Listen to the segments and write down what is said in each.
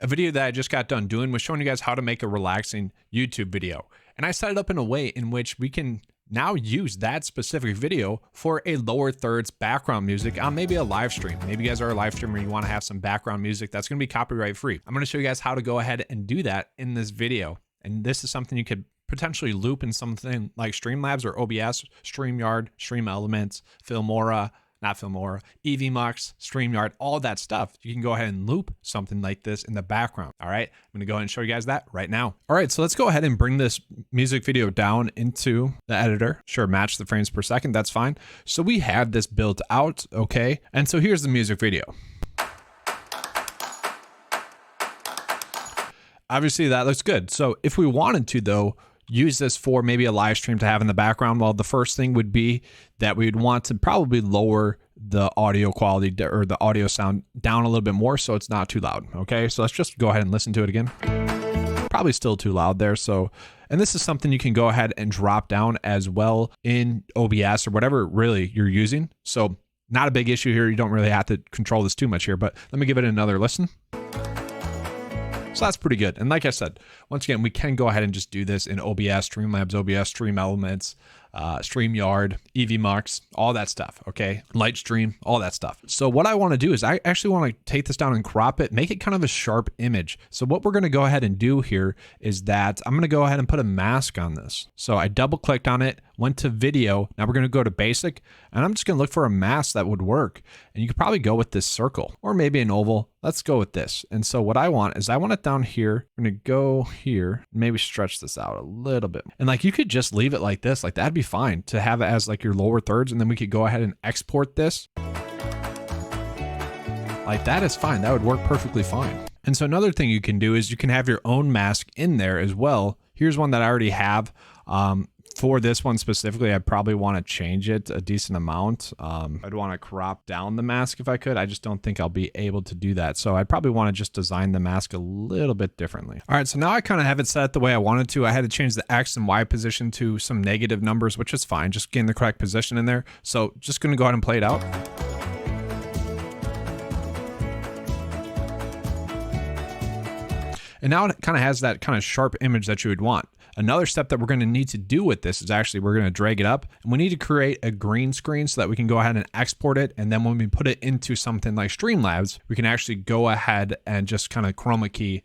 a video that I just got done doing was showing you guys how to make a relaxing YouTube video. And I set it up in a way in which we can now use that specific video for a lower thirds background music on maybe a live stream. Maybe you guys are a live streamer, you want to have some background music that's going to be copyright free. I'm going to show you guys how to go ahead and do that in this video. And this is something you could potentially loop in something like Streamlabs or OBS, Streamyard, Streamelements, FIlmora, not FIlmora, Evmux, Streamyard, all that stuff. You can go ahead and loop something like this in the background. All right, I'm gonna go ahead and show you guys that right now. All right, so let's go ahead and bring this music video down into the editor. Sure, match the frames per second, that's fine. So we had this built out, okay? And so here's the music video. Obviously that looks good. So if we wanted to though, use this for maybe a live stream to have in the background, well, the first thing would be that we'd want to probably lower the audio quality or the audio sound down a little bit more so it's not too loud. Okay, so let's just go ahead and listen to it again. Probably still too loud there. So, and this is something you can go ahead and drop down as well in OBS or whatever really you're using. So not a big issue here. You don't really have to control this too much here, but let me give it another listen. So that's pretty good. And like I said, once again, we can go ahead and just do this in OBS, Streamlabs, OBS, Streamelements, Streamyard, Evmux, all that stuff, okay? Lightstream, all that stuff. So what I want to do is I actually want to take this down and crop it, make it kind of a sharp image. So what we're going to go ahead and do here is that I'm going to go ahead and put a mask on this. So I double clicked on it, went to video. Now we're going to go to basic and I'm just going to look for a mask that would work. And you could probably go with this circle or maybe an oval. Let's go with this. And so what I want is I want it down here. I'm going to go here, maybe stretch this out a little bit. And like you could just leave it like this, like that'd be fine to have it as like your lower thirds. And then we could go ahead and export this. Like that is fine. That would work perfectly fine. And so another thing you can do is you can have your own mask in there as well. Here's one that I already have. For this one specifically, I probably want to change it a decent amount. I'd want to crop down the mask if I could. I just don't think I'll be able to do that. So I probably want to just design the mask a little bit differently. All right, so now I kind of have it set the way I wanted to. I had to change the X and Y position to some negative numbers, which is fine. Just getting the correct position in there. So just going to go ahead and play it out. And now it kind of has that kind of sharp image that you would want. Another step that we're going to need to do with this is actually we're going to drag it up and we need to create a green screen so that we can go ahead and export it. And then when we put it into something like Streamlabs, we can actually go ahead and just kind of chroma key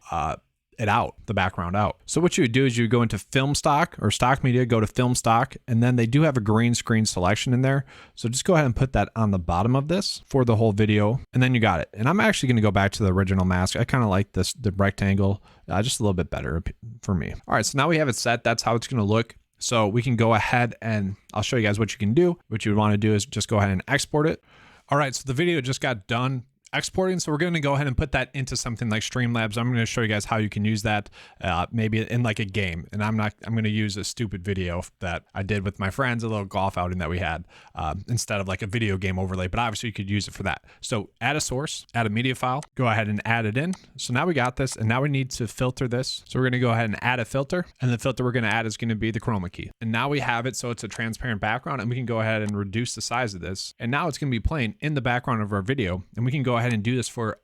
it out, the background out. So what you would do is you would go into film stock or stock media, go to film stock, and then they do have a green screen selection in there. So just go ahead and put that on the bottom of this for the whole video. And then you got it. And I'm actually going to go back to the original mask. I kind of like this, the rectangle, just a little bit better for me. All right, so now we have it set. That's how it's going to look. So we can go ahead and I'll show you guys what you can do. What you would want to do is just go ahead and export it. All right, so the video just got done exporting. So we're going to go ahead and put that into something like Streamlabs. I'm going to show you guys how you can use that maybe in like a game. And I'm going to use a stupid video that I did with my friends, a little golf outing that we had instead of like a video game overlay, but obviously you could use it for that. So add a source, add a media file, go ahead and add it in. So now we got this and now we need to filter this. So we're going to go ahead and add a filter and the filter we're going to add is going to be the chroma key. And now we have it. So it's a transparent background and we can go ahead and reduce the size of this. And now it's going to be playing in the background of our video and we can go ahead and do this for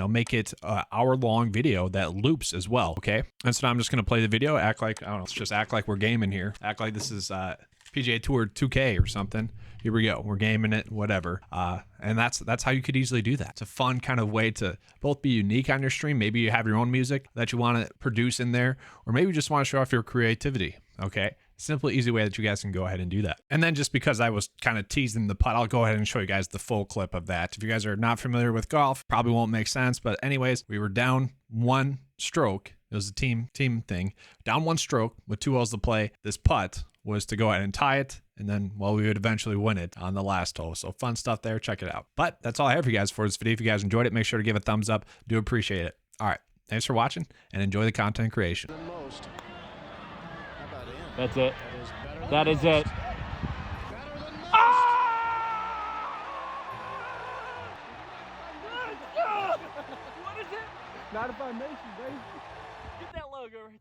make it an hour-long video that loops as well, okay? And so now I'm just gonna play the video, act like, I don't know, let's just act like we're gaming here. Act like this is PGA Tour 2K or something. Here we go, we're gaming it, whatever. And that's how you could easily do that. It's a fun kind of way to both be unique on your stream. Maybe you have your own music that you wanna produce in there, or maybe you just wanna show off your creativity, okay? Simple, easy way that you guys can go ahead and do that. And then just because I was kind of teasing the putt, I'll go ahead and show you guys the full clip of that. If you guys are not familiar with golf, probably won't make sense. But anyways, we were down one stroke. It was a team thing. Down one stroke with 2 holes to play. This putt was to go ahead and tie it. And then, well, we would eventually win it on the last hole. So fun stuff there. Check it out. But that's all I have for you guys for this video. If you guys enjoyed it, make sure to give a thumbs up. Do appreciate it. All right. Thanks for watching and enjoy the content creation. That's it. That is it. What is it? Not a foundation, baby. Get that logo right there.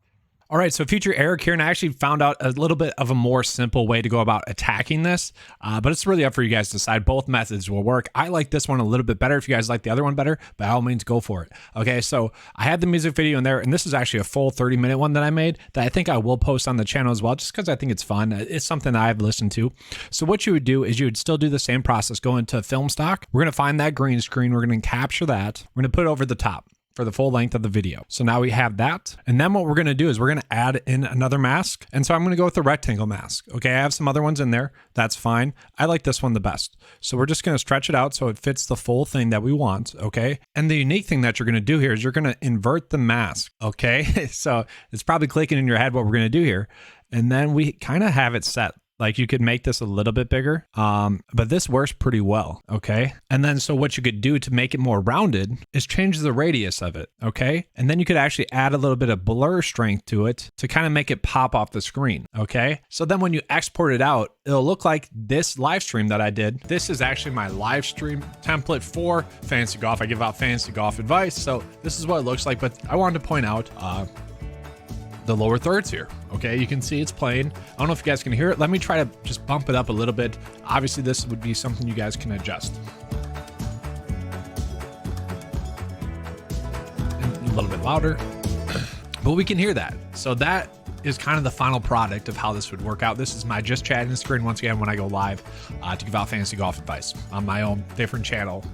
All right, so feature Eric here, and I actually found out a little bit of a more simple way to go about attacking this, but it's really up for you guys to decide. Both methods will work. I like this one a little bit better. If you guys like the other one better, by all means, go for it. Okay, so I had the music video in there, and this is actually a full 30-minute one that I made that I think I will post on the channel as well, just because I think it's fun. It's something that I've listened to. So what you would do is you would still do the same process. Go into film stock. We're going to find that green screen. We're going to capture that. We're going to put it over the top for the full length of the video. So now we have that. And then what we're gonna do is we're gonna add in another mask. And so I'm gonna go with the rectangle mask. Okay, I have some other ones in there. That's fine. I like this one the best. So we're just gonna stretch it out so it fits the full thing that we want, okay? And the unique thing that you're gonna do here is you're gonna invert the mask, okay? So it's probably clicking in your head what we're gonna do here. And then we kind of have it set. Like you could make this a little bit bigger, but this works pretty well, okay? And then so what you could do to make it more rounded is change the radius of it, okay? And then you could actually add a little bit of blur strength to it to kind of make it pop off the screen, okay? So then when you export it out, it'll look like this live stream that I did. This is actually my live stream template for fantasy golf. I give out fantasy golf advice, so this is what it looks like, but I wanted to point out, the lower thirds here. Okay, you can see it's playing. I don't know if you guys can hear it. Let me try to just bump it up a little bit. Obviously, this would be something you guys can adjust. And a little bit louder, but we can hear that. So that is kind of the final product of how this would work out. This is my just chatting screen once again when I go live to give out fantasy golf advice on my own different channel.